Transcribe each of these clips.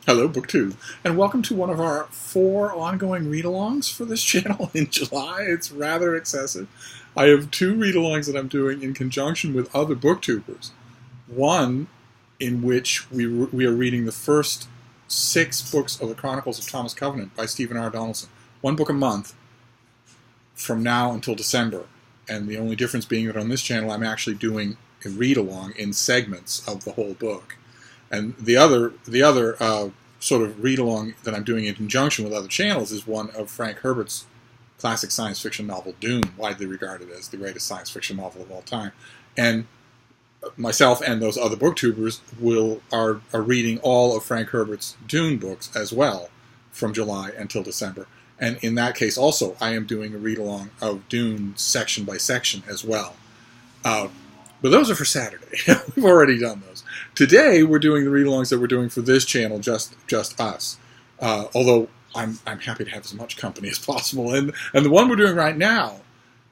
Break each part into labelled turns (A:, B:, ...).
A: Hello, BookTube, and welcome to one of our 4 ongoing read-alongs for this channel in July. It's rather excessive. I have 2 read-alongs that I'm doing in conjunction with other booktubers. One in which we are reading the first 6 books of the Chronicles of Thomas Covenant by Stephen R. Donaldson. 1 book a month from now until December. And the only difference being that on this channel I'm actually doing a read-along in segments of the whole book. And the other sort of read-along that I'm doing in conjunction with other channels is one of Frank Herbert's classic science fiction novel, Dune, widely regarded as the greatest science fiction novel of all time. And myself and those other booktubers are reading all of Frank Herbert's Dune books as well from July until December. And in that case also, I am doing a read-along of Dune section by section as well. But those are for Saturday. We've already done those. Today, we're doing the read-alongs that we're doing for this channel, just us. Although I'm happy to have as much company as possible. And the one we're doing right now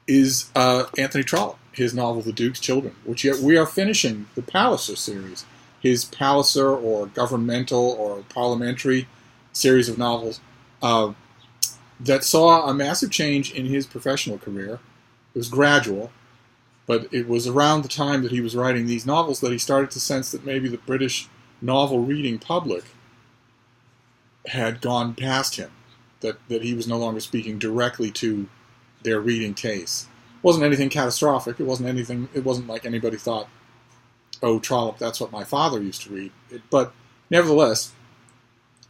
A: is Anthony Trollope, his novel The Duke's Children, which we are finishing the Palliser series, his Palliser or governmental or parliamentary series of novels that saw a massive change in his professional career. It was gradual. But it was around the time that he was writing these novels that he started to sense that maybe the British novel-reading public had gone past him, that he was no longer speaking directly to their reading tastes. It wasn't anything catastrophic. It wasn't like anybody thought, oh, Trollope, that's what my father used to read. But nevertheless,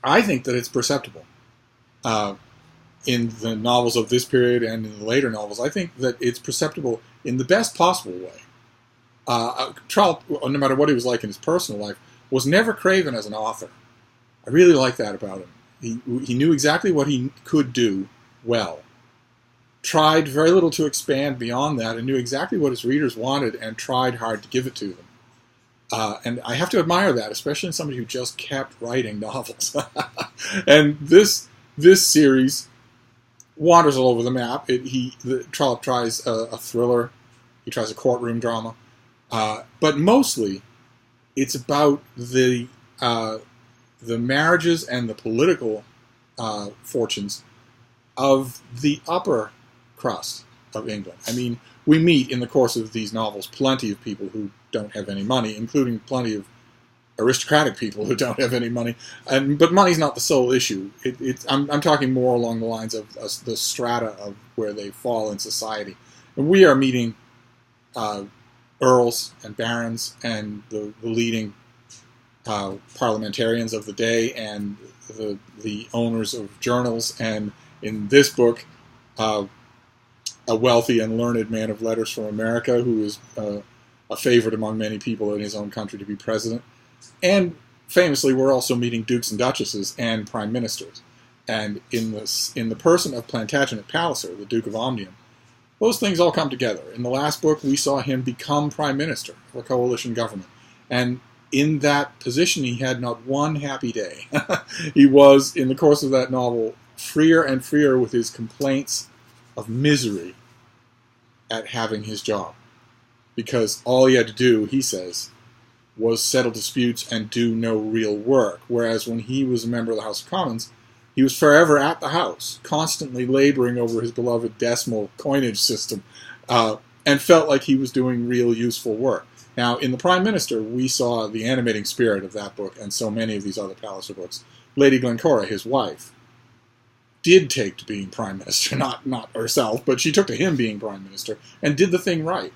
A: I think that it's perceptible. In the novels of this period and in the later novels, I think that it's perceptible in the best possible way. Trollope, no matter what he was like in his personal life, was never craven as an author. I really like that about him. He knew exactly what he could do well, tried very little to expand beyond that, and knew exactly what his readers wanted and tried hard to give it to them. And I have to admire that, especially in somebody who just kept writing novels. And this series wanders all over the map. Trollope tries a thriller, he tries a courtroom drama, but mostly it's about the marriages and the political fortunes of the upper crust of England. I mean, we meet in the course of these novels plenty of people who don't have any money, including plenty of aristocratic people who don't have any money, but money's not the sole issue. I'm talking more along the lines of the strata of where they fall in society. And we are meeting earls and barons and the leading parliamentarians of the day and the owners of journals. And in this book, a wealthy and learned man of letters from America who is a favorite among many people in his own country to be president. And famously, we're also meeting dukes and duchesses and prime ministers. And in the person of Plantagenet Palliser, the Duke of Omnium, those things all come together. In the last book, we saw him become prime minister of a coalition government. And in that position, he had not one happy day. He was, in the course of that novel, freer and freer with his complaints of misery at having his job. Because all he had to do, he says, was settle disputes and do no real work. Whereas when he was a member of the House of Commons, he was forever at the House, constantly laboring over his beloved decimal coinage system, and felt like he was doing real useful work. Now, in The Prime Minister, we saw the animating spirit of that book and so many of these other Palliser books. Lady Glencora, his wife, did take to being Prime Minister, not herself, but she took to him being Prime Minister, and did the thing right.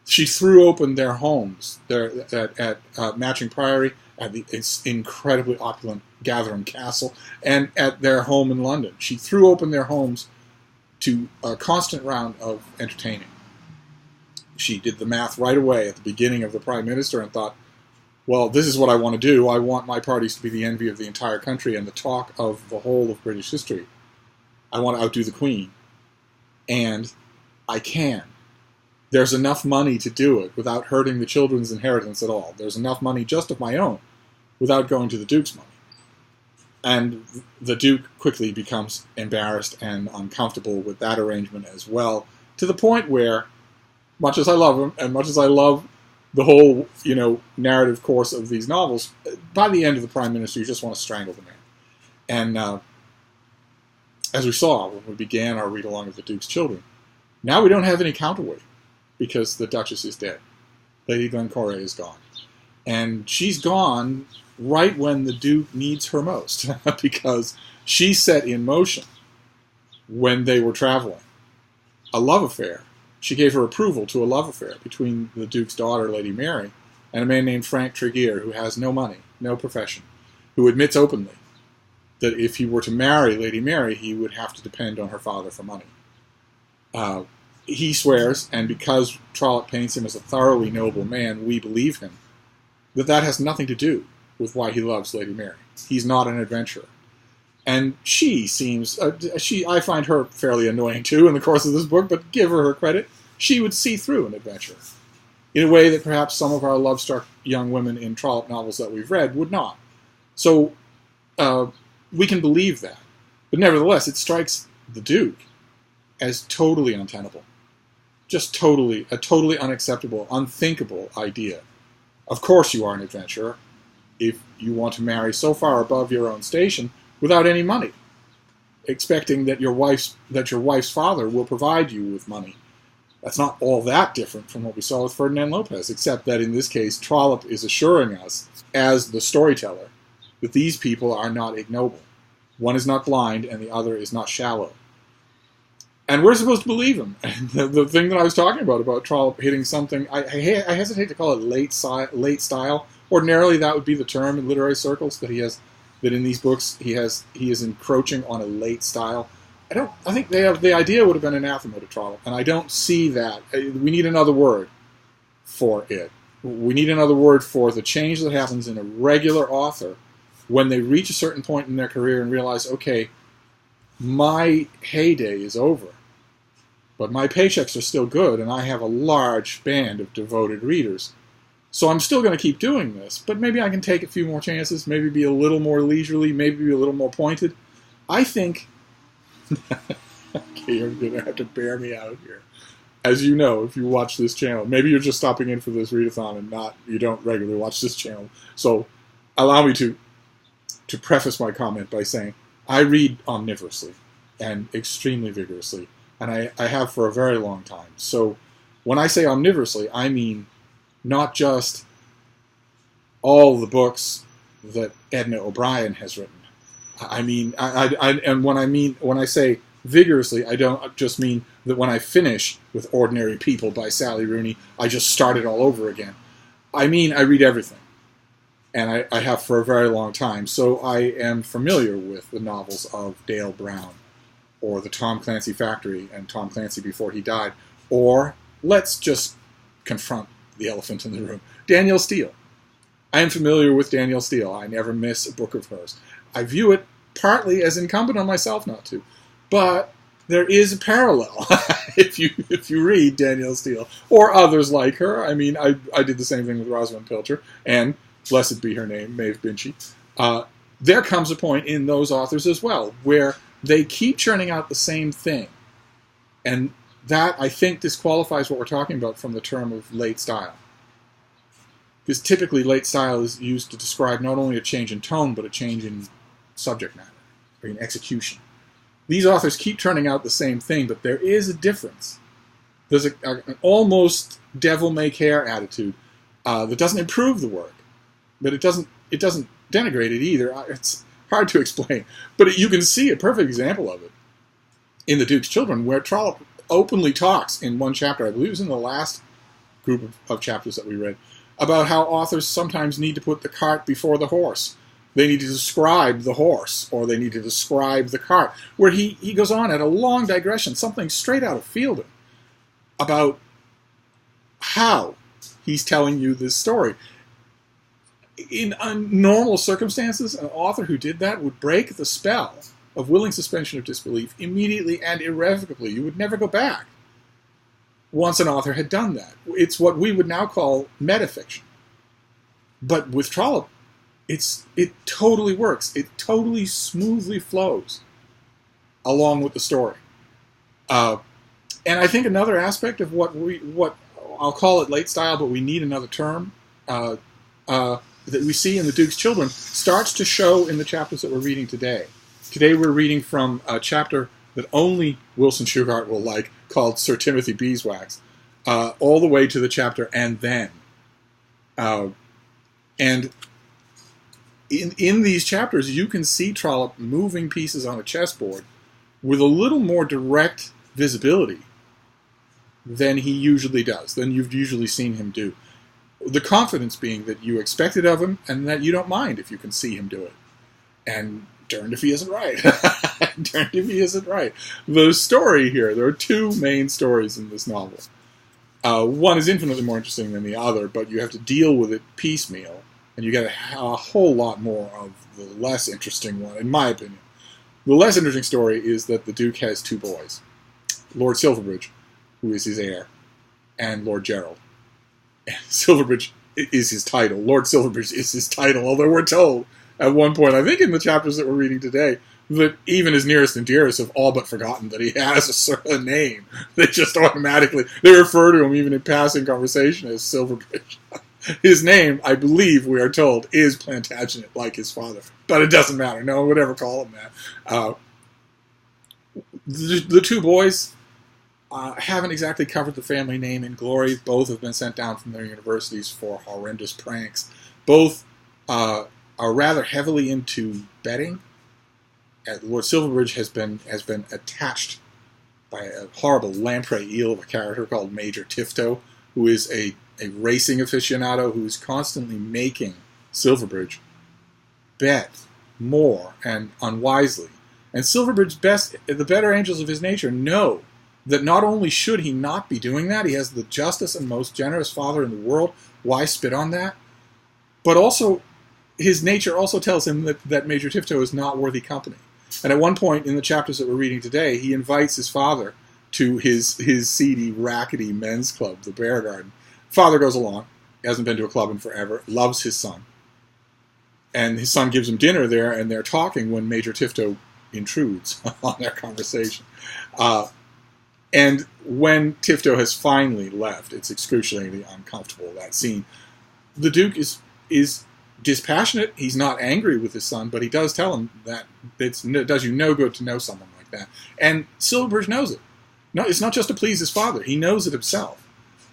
A: She threw open their homes at Matching Priory, at its incredibly opulent Gatherum Castle, and at their home in London. She threw open their homes to a constant round of entertaining. She did the math right away at the beginning of The Prime Minister and thought, well, this is what I want to do. I want my parties to be the envy of the entire country and the talk of the whole of British history. I want to outdo the Queen. And I can. There's enough money to do it without hurting the children's inheritance at all. There's enough money just of my own without going to the Duke's money. And the Duke quickly becomes embarrassed and uncomfortable with that arrangement as well, to the point where, much as I love him, and much as I love the whole, narrative course of these novels, by the end of the Prime Minister, you just want to strangle the man. And as we saw when we began our read-along of The Duke's Children, now we don't have any counterweight because the Duchess is dead. Lady Glencora is gone. And she's gone right when the Duke needs her most because she set in motion, when they were traveling, a love affair. She gave her approval to a love affair between the Duke's daughter, Lady Mary, and a man named Frank Tregear, who has no money, no profession, who admits openly that if he were to marry Lady Mary, he would have to depend on her father for money. He swears, and because Trollope paints him as a thoroughly noble man, we believe him, that has nothing to do with why he loves Lady Mary. He's not an adventurer. And she seems, I find her fairly annoying too in the course of this book, but give her credit, she would see through an adventure in a way that perhaps some of our love-struck young women in Trollope novels that we've read would not. So we can believe that. But nevertheless, it strikes the Duke as totally untenable. Just a totally unacceptable, unthinkable idea. Of course you are an adventurer if you want to marry so far above your own station without any money, expecting that your wife's father will provide you with money. That's not all that different from what we saw with Ferdinand Lopez, except that in this case, Trollope is assuring us, as the storyteller, that these people are not ignoble. One is not blind, and the other is not shallow. And we're supposed to believe him. The thing that I was talking about Trollope hitting something, I hesitate to call it late style. Ordinarily, that would be the term in literary circles that in these books he is encroaching on a late style. I think the idea would have been anathema to Trollope, and I don't see that. We need another word for it. We need another word for the change that happens in a regular author when they reach a certain point in their career and realize, okay, my heyday is over, but my paychecks are still good, and I have a large band of devoted readers. So I'm still going to keep doing this, but maybe I can take a few more chances, maybe be a little more leisurely, maybe be a little more pointed. I think... Okay, you're going to have to bear me out here. As you know, if you watch this channel, maybe you're just stopping in for this readathon and you don't regularly watch this channel. So allow me to preface my comment by saying I read omnivorously and extremely vigorously, and I have for a very long time. So when I say omnivorously, I mean not just all the books that Edna O'Brien has written. I mean, and when I say vigorously, I don't just mean that when I finish with Ordinary People by Sally Rooney, I just start it all over again. I mean, I read everything, and I have for a very long time. So I am familiar with the novels of Dale Brown, or the Tom Clancy Factory and Tom Clancy Before He Died, or let's just confront the elephant in the room, Danielle Steele. I am familiar with Danielle Steele. I never miss a book of hers. I view it partly as incumbent on myself not to, but there is a parallel if you read Danielle Steele or others like her. I mean, I did the same thing with Rosalind Pilcher and, blessed be her name, Maeve Binchy. There comes a point in those authors as well where they keep churning out the same thing, and that, I think, disqualifies what we're talking about from the term of late style. Because typically late style is used to describe not only a change in tone, but a change in subject matter, or in execution. These authors keep turning out the same thing, but there is a difference. There's an almost devil-may-care attitude that doesn't improve the work, but it doesn't denigrate it either. It's hard to explain, but you can see a perfect example of it in The Duke's Children, where Trollope openly talks in one chapter, I believe it was in the last group of chapters that we read, about how authors sometimes need to put the cart before the horse. They need to describe the horse, or they need to describe the cart, where he goes on at a long digression, something straight out of Fielding, about how he's telling you this story. In normal circumstances, an author who did that would break the spell of willing suspension of disbelief immediately and irrevocably. You would never go back once an author had done that. It's what we would now call metafiction. But with Trollope, it totally works. It totally smoothly flows along with the story. And I think another aspect of what I'll call it late style, but we need another term, that we see in the Duke's Children starts to show in the chapters that we're reading today. Today we're reading from a chapter that only Wilson Shugart will like, called Sir Timothy Beeswax, all the way to the chapter "And Then." And in these chapters, you can see Trollope moving pieces on a chessboard with a little more direct visibility than he usually does, than you've usually seen him do. The confidence being that you expect it of him and that you don't mind if you can see him do it. And darned if he isn't right. Darned if he isn't right. The story here, there are two main stories in this novel. One is infinitely more interesting than the other, but you have to deal with it piecemeal, and you get a whole lot more of the less interesting one, in my opinion. The less interesting story is that the Duke has two boys. Lord Silverbridge, who is his heir, and Lord Gerald. And Silverbridge is his title. Lord Silverbridge is his title, although we're told at one point, I think in the chapters that we're reading today, that even his nearest and dearest have all but forgotten that he has a certain name. They just automatically, they refer to him even in passing conversation as Silverbridge. His name, I believe we are told, is Plantagenet, like his father. But it doesn't matter. No one would ever call him that. The two boys haven't exactly covered the family name in glory. Both have been sent down from their universities for horrendous pranks. Both are rather heavily into betting. Lord Silverbridge has been attached by a horrible lamprey eel of a character called Major Tifto, who is a racing aficionado who's constantly making Silverbridge bet more and unwisely. And Silverbridge's the better angels of his nature know that not only should he not be doing that, he has the justest and most generous father in the world, why spit on that? But also, his nature also tells him that Major Tifto is not worthy company. And at one point in the chapters that we're reading today, he invites his father to his seedy, rackety men's club, the Bear Garden. Father goes along, hasn't been to a club in forever, loves his son. And his son gives him dinner there, and they're talking when Major Tifto intrudes on their conversation. And when Tifto has finally left, it's excruciatingly uncomfortable, that scene. The Duke is dispassionate. He's not angry with his son, but he does tell him that it does you no good to know someone like that. And Silverbridge knows it. No, it's not just to please his father. He knows it himself.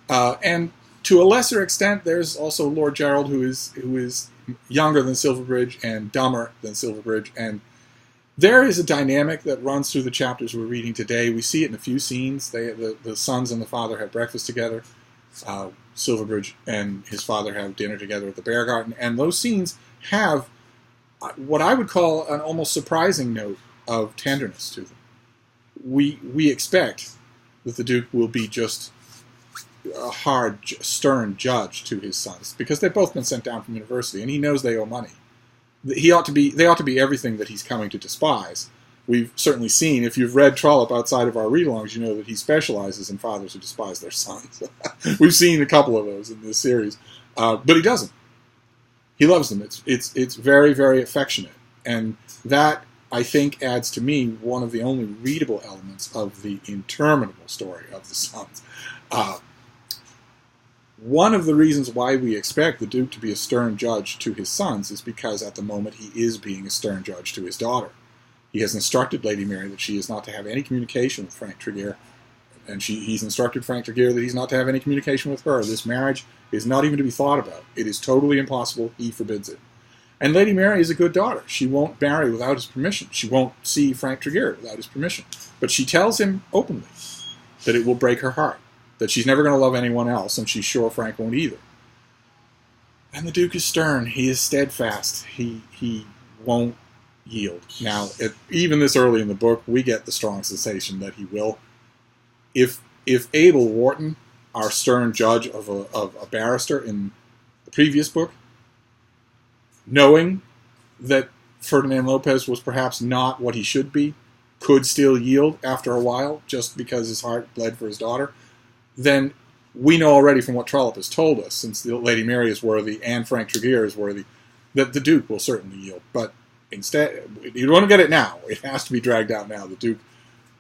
A: And to a lesser extent, there's also Lord Gerald, who is younger than Silverbridge and dumber than Silverbridge. And there is a dynamic that runs through the chapters we're reading today. We see it in a few scenes. The sons and the father have breakfast together. Silverbridge and his father have dinner together at the Bear Garden. And those scenes have what I would call an almost surprising note of tenderness to them. We expect that the Duke will be just a hard, stern judge to his sons, because they've both been sent down from university, and he knows they owe money. They ought to be everything that he's coming to despise. We've certainly seen, if you've read Trollope outside of our read-alongs, you know that he specializes in fathers who despise their sons. We've seen a couple of those in this series, but he doesn't. He loves them. It's very, very affectionate, and that, I think, adds to me one of the only readable elements of the interminable story of the sons. One of the reasons why we expect the Duke to be a stern judge to his sons is because at the moment he is being a stern judge to his daughter. He has instructed Lady Mary that she is not to have any communication with Frank Tregear, and he's instructed Frank Tregear that he's not to have any communication with her. This marriage is not even to be thought about. It is totally impossible. He forbids it. And Lady Mary is a good daughter. She won't marry without his permission. She won't see Frank Tregear without his permission. But she tells him openly that it will break her heart, that she's never going to love anyone else, and she's sure Frank won't either. And the Duke is stern. He is steadfast. He won't yield. Now, even this early in the book, we get the strong sensation that he will. If Abel Wharton, our stern judge of a barrister in the previous book, knowing that Ferdinand Lopez was perhaps not what he should be, could still yield after a while just because his heart bled for his daughter, then we know already from what Trollope has told us, since the Lady Mary is worthy and Frank Tregear is worthy, that the Duke will certainly yield. But instead, you don't get it now. It has to be dragged out now. The Duke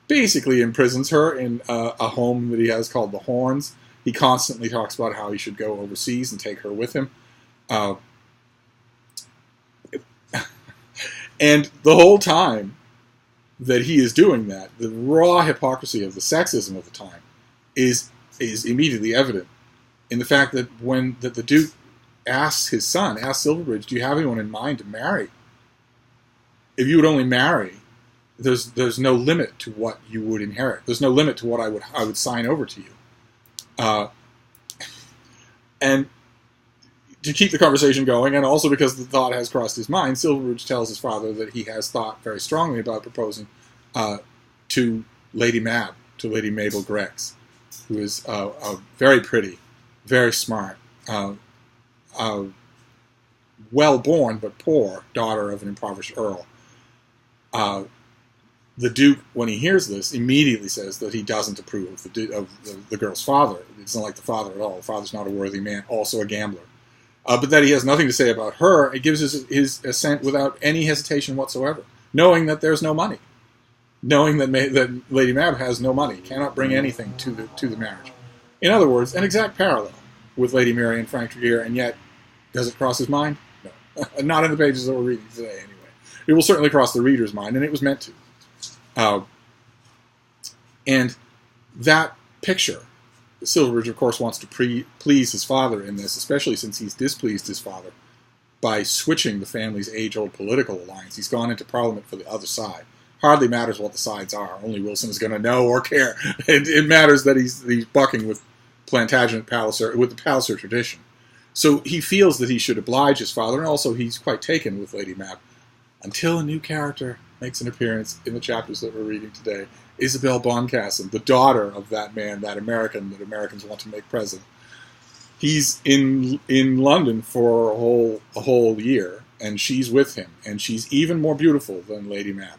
A: basically imprisons her in a home that he has called the Horns. He constantly talks about how he should go overseas and take her with him. And the whole time that he is doing that, the raw hypocrisy of the sexism of the time is immediately evident in the fact that when the Duke asks Silverbridge, do you have anyone in mind to marry? If you would only marry, there's no limit to what you would inherit. There's no limit to what I would sign over to you. And to keep the conversation going, and also because the thought has crossed his mind, Silverbridge tells his father that he has thought very strongly about proposing to Lady Mab, to Lady Mabel Grex, who is a very pretty, very smart, well-born but poor daughter of an impoverished earl. The Duke, when he hears this, immediately says that he doesn't approve of the girl's father. He doesn't like the father at all. The father's not a worthy man, also a gambler. But that he has nothing to say about her. He gives his assent without any hesitation whatsoever, knowing that there's no money, knowing that Lady Mab has no money, cannot bring anything to the marriage. In other words, an exact parallel with Lady Mary and Frank Tregear, and yet, does it cross his mind? No. Not in the pages that we're reading today, anyway. It will certainly cross the reader's mind, and it was meant to. And that picture, Silverbridge, of course, wants to please his father in this, especially since he's displeased his father by switching the family's age-old political alliance. He's gone into Parliament for the other side. Hardly matters what the sides are. Only Wilson is going to know or care. It matters that he's bucking with Plantagenet Palliser, with the Palliser tradition. So he feels that he should oblige his father, and also he's quite taken with Lady Mab, until a new character makes an appearance in the chapters that we're reading today. Isabel Boncassen, the daughter of that man, that American that Americans want to make president. He's in London for a whole year, and she's with him, and she's even more beautiful than Lady Mab.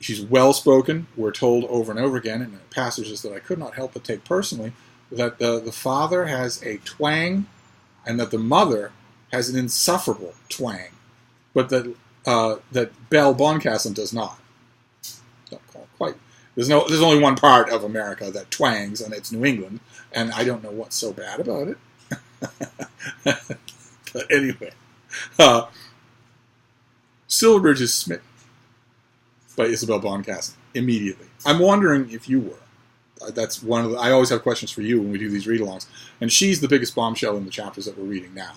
A: She's well-spoken. We're told over and over again in passages that I could not help but take personally that the father has a twang and that the mother has an insufferable twang, but that Belle Boncassen does not. Not quite. There's only one part of America that twangs, and it's New England, and I don't know what's so bad about it. But anyway, Silverbridge is smitten by Isabel Boncassen immediately. I'm wondering if you were. That's one of the. I always have questions for you when we do these read-alongs, and she's the biggest bombshell in the chapters that we're reading now.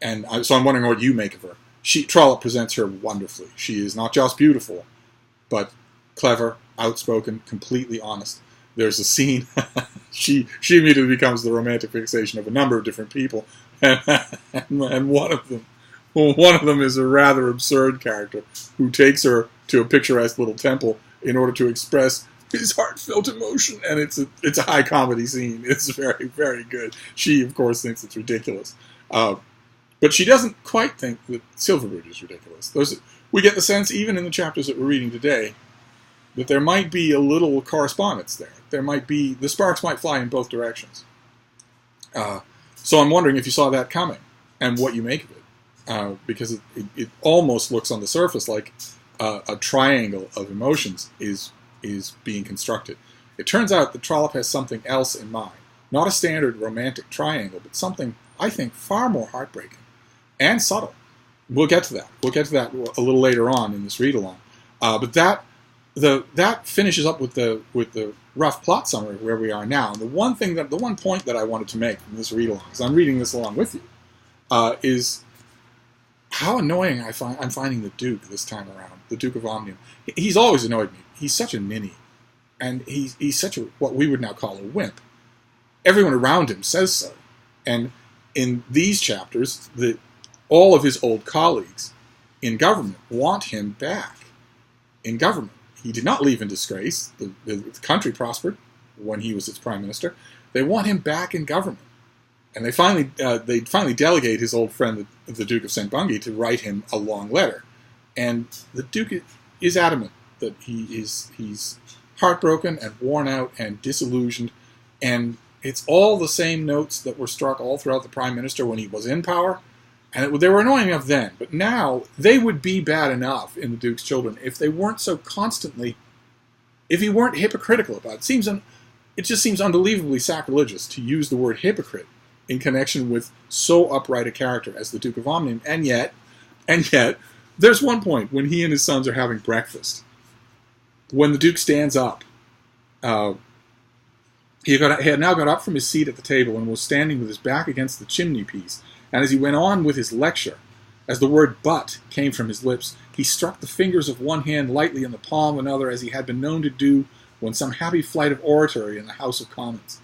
A: And so I'm wondering what you make of her. Trollope presents her wonderfully. She is not just beautiful, but clever, outspoken, completely honest. There's a scene. she immediately becomes the romantic fixation of a number of different people, and one of them is a rather absurd character who takes her to a picturesque little temple in order to express his heartfelt emotion, and it's a high comedy scene. It's very, very good. She, of course, thinks it's ridiculous. But she doesn't quite think that Silverbridge is ridiculous. We get the sense, even in the chapters that we're reading today, that there might be a little correspondence there. The sparks might fly in both directions. So I'm wondering if you saw that coming, and what you make of it. Because it almost looks on the surface like a triangle of emotions is being constructed. It turns out that Trollope has something else in mind. Not a standard romantic triangle, but something, I think, far more heartbreaking and subtle. We'll get to that. We'll get to that a little later on in this read-along. But that finishes up with the rough plot summary of where we are now. And the one point that I wanted to make from this read-along, because I'm reading this along with you, is how annoying I'm finding the Duke this time around, the Duke of Omnium. He's always annoyed me. He's such a ninny, and he's such what we would now call a wimp. Everyone around him says so, and in these chapters, all of his old colleagues in government want him back in government. He did not leave in disgrace. The country prospered when he was its prime minister. They want him back in government. And they finally delegate his old friend, the Duke of St. Bungay, to write him a long letter. And the Duke is adamant that he's heartbroken and worn out and disillusioned. And it's all the same notes that were struck all throughout the prime minister when he was in power. And they were annoying enough then. But now, they would be bad enough in the Duke's Children if they weren't so constantly, if he weren't hypocritical about it. It seems it just seems unbelievably sacrilegious to use the word hypocrite in connection with so upright a character as the Duke of Omnium. And yet, there's one point when he and his sons are having breakfast, when the Duke stands up. He had now got up from his seat at the table and was standing with his back against the chimney piece. And as he went on with his lecture, as the word "but" came from his lips, he struck the fingers of one hand lightly in the palm of another, as he had been known to do when some happy flight of oratory in the House of Commons.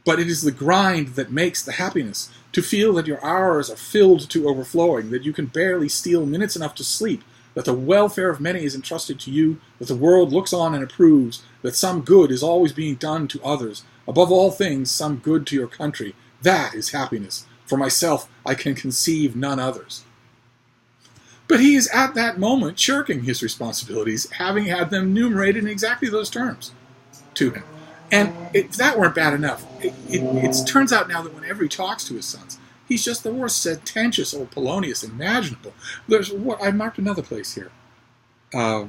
A: But it is the grind that makes the happiness, to feel that your hours are filled to overflowing, that you can barely steal minutes enough to sleep, that the welfare of many is entrusted to you, that the world looks on and approves, that some good is always being done to others, above all things some good to your country. That is happiness. For myself, I can conceive none others. But he is at that moment shirking his responsibilities, having had them enumerated in exactly those terms to him. And if that weren't bad enough, it turns out now that whenever he talks to his sons, he's just the worst sententious old Polonius imaginable. I marked another place here. Yeah,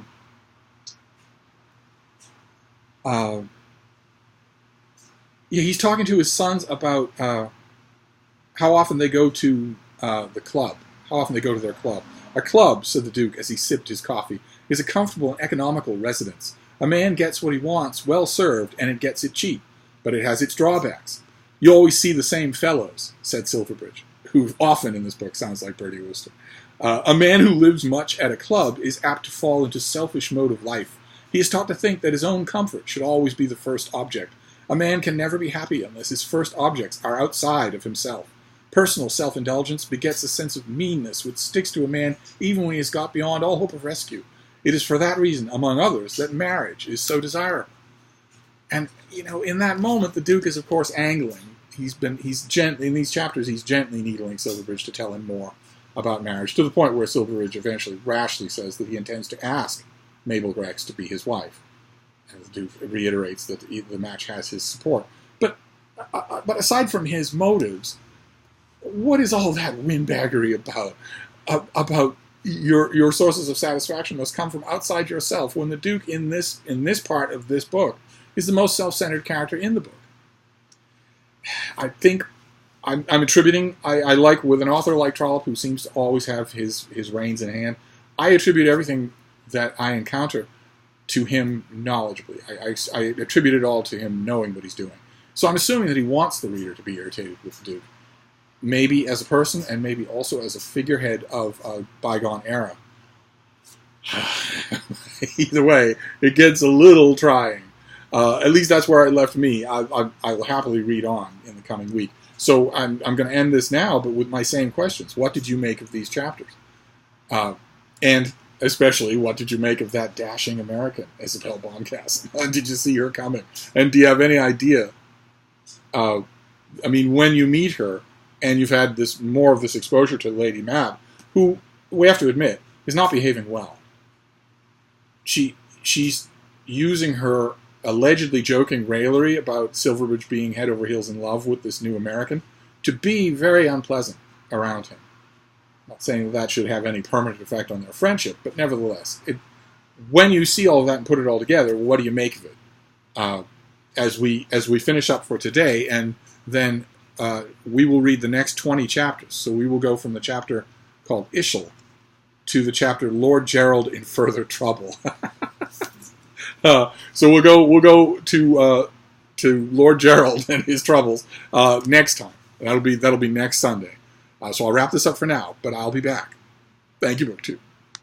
A: he's talking to his sons about how often they go to the club, how often they go to their club. A club, said the Duke as he sipped his coffee, is a comfortable and economical residence. A man gets what he wants, well served, and it gets it cheap, but it has its drawbacks. You always see the same fellows, said Silverbridge, who often in this book sounds like Bertie Wooster. A man who lives much at a club is apt to fall into selfish mode of life. He is taught to think that his own comfort should always be the first object. A man can never be happy unless his first objects are outside of himself. Personal self-indulgence begets a sense of meanness which sticks to a man even when he has got beyond all hope of rescue. It is for that reason, among others, that marriage is so desirable. And, in that moment, the Duke is, of course, angling. In these chapters, he's gently needling Silverbridge to tell him more about marriage, to the point where Silverbridge eventually rashly says that he intends to ask Mabel Grex to be his wife. And the Duke reiterates that the match has his support. But aside from his motives, what is all that windbaggery about? About your sources of satisfaction must come from outside yourself, when the Duke in this part of this book is the most self-centered character in the book. I think I'm attributing, I like, with an author like Trollope, who seems to always have his reins in hand, I attribute everything that I encounter to him knowledgeably. I attribute it all to him knowing what he's doing. So I'm assuming that he wants the reader to be irritated with the Duke. Maybe as a person, and maybe also as a figurehead of a bygone era. Either way, it gets a little trying. At least that's where it left me. I'll happily read on in the coming week. So I'm going to end this now, but with my same questions. What did you make of these chapters? And especially, what did you make of that dashing American, Isabel Boncassen? Did you see her coming? And do you have any idea? When you meet her, and you've had more of this exposure to Lady Mab, who, we have to admit, is not behaving well. She's using her allegedly joking raillery about Silverbridge being head over heels in love with this new American to be very unpleasant around him. I'm not saying that should have any permanent effect on their friendship, but nevertheless, when you see all of that and put it all together, what do you make of it? As we finish up for today, and then we will read the next 20 chapters. So we will go from the chapter called Ishel to the chapter Lord Gerald in Further Trouble. So we'll go to Lord Gerald and his troubles next time. That'll be next Sunday. So I'll wrap this up for now, but I'll be back. Thank you, BookTube.